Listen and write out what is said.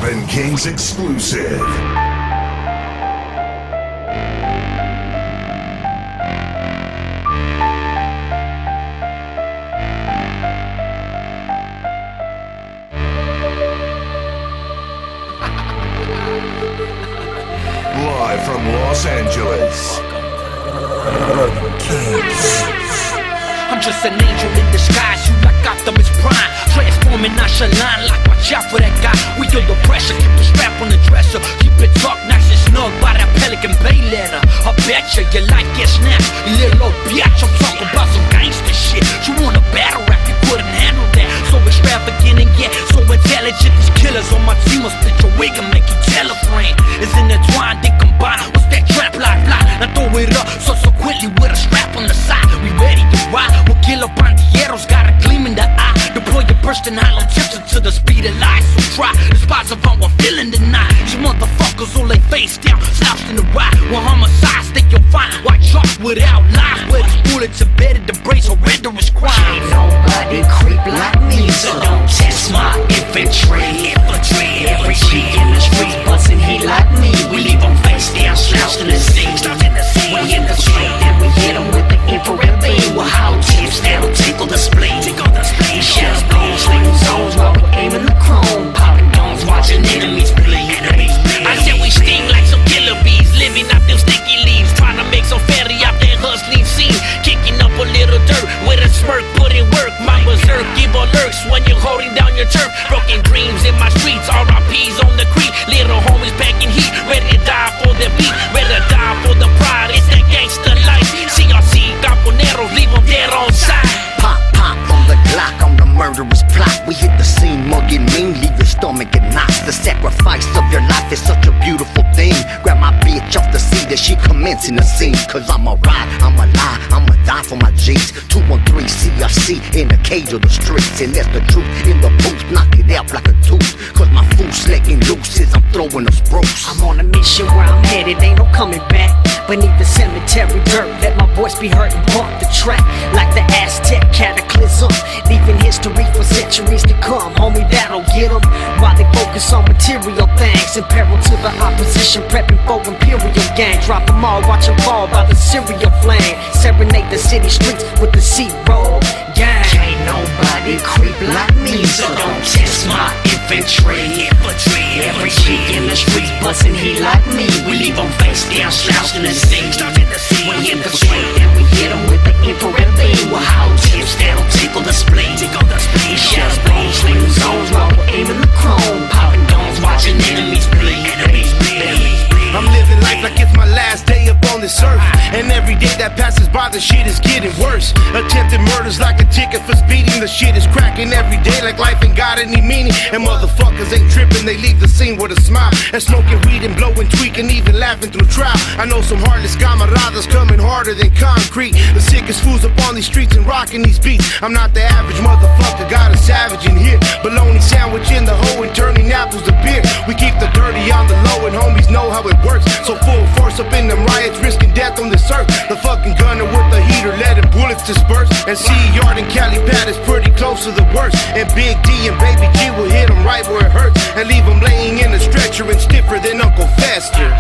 Urban Kings exclusive. Live from Los Angeles. Urban Kings. I'm just an angel in disguise, you like Optimus Prime. Transforming nonchalant like watch out for that guy. We feel the pressure, keep the strap on the dresser. Keep it tucked, nice and snug by that Pelican Bay letter. I betcha your life gets snapped, you little old bitch. I'm talking about some gangster shit. You want a battle rap, you couldn't handle that. So extravagant and yet so intelligent. These killers on my team will split your wig and make you tell a friend. It's intertwined, they combine. What's that trap like? Now throw it up subsequently with a strap on the side. We ready to ride. We'll kill up bandilleros, got a gleam in the eye. Deploy your bursting hollow tips into the speed of light. So try the spots of how we're feeling tonight. These motherfuckers all lay face down, slouched in the ride. When homicides think you'll find white chalk without lies. Where these bullets embedded, the brace surrenderous crime. Ain't nobody creep like me, so don't test my infantry. Every G in the streets bustin' heat like me. We leave them face down, slouched in the scene. We in the street and we hit them with the infrared beam. We'll how tips that'll tickle the spleen. Shells blown, slinging zones while we aiming the chrome. Popping domes, watching enemies bleed. I said we sting like some killer bees, living out them sticky leaves, trying to make some ferry out that hustling scene. Kicking up a little dirt with a smirk, put in work. My berserk, give alerts when you're holding down your turf. Broken dreams in my streets, RIPs on the creek. Little homies packing heat, ready to die for the beat, ready to die for the pride. It's that gangster life. CRC, Camponeros, leave them dead on sight. Pop, pop from the Glock on the murderous plot. We hit the scene, mugging mean, leave your stomach in knots. The sacrifice of your life is such a beautiful thing. Grab my bitch off the seat as she commencing the scene. Cause I'ma ride, I'ma lie, I'ma die for my G's. 213 CRC in the cage of the streets. And that's the truth in the booth, knock it out like a tooth. Cause my food's slicking loose as I'm throwing the spruce. I'm on a mission where I'm headed, ain't no coming back. Beneath the cemetery dirt, let my voice be heard and walk the track. Like the Aztec cataclysm, leaving history for centuries to come. Homie, that'll get them. While they focus on material things, in peril to the opposition, prepping for imperial gang. Drop them all, watch them fall by the serial flame. Serenade the city streets with the C-roll gang. Ain't nobody creep like me, so don't test my infantry. Every G in the streets bustin' heat like me. We leave them face down, slouched in the scene. We hit the street and we hit them with the infrared beam. We'll how tips that'll tickle the spleen. Shells blown, slinging zones while we're aiming the chrome. Popping domes, watching enemies bleed. I'm living life like it's my last day up on this earth. And every day that passes by, the shit is getting worse. Attempted murders like a ticket for speeding. The shit is cracking every day like life ain't got any meaning. And motherfuckers ain't tripping, they leave the scene with a smile. And smoking weed and blowing, tweaking, even laughing through trial. I know some heartless camaradas coming harder than concrete. The sickest fools up on these streets and rocking these beats. I'm not the average motherfucker, got a savage in here. Bologna sandwich in the hole and turning apples to beer. We keep the dirty on the low and homies know how it works. So full force up in them riots, risking death on this earth. The fucking gunner with the heater, letting bullets disperse. And C-Yard and Cali Pad is pretty close to the worst. And Big D and Baby G will hit them right where it hurts. And leave them laying in a stretcher and stiffer than Uncle Fester.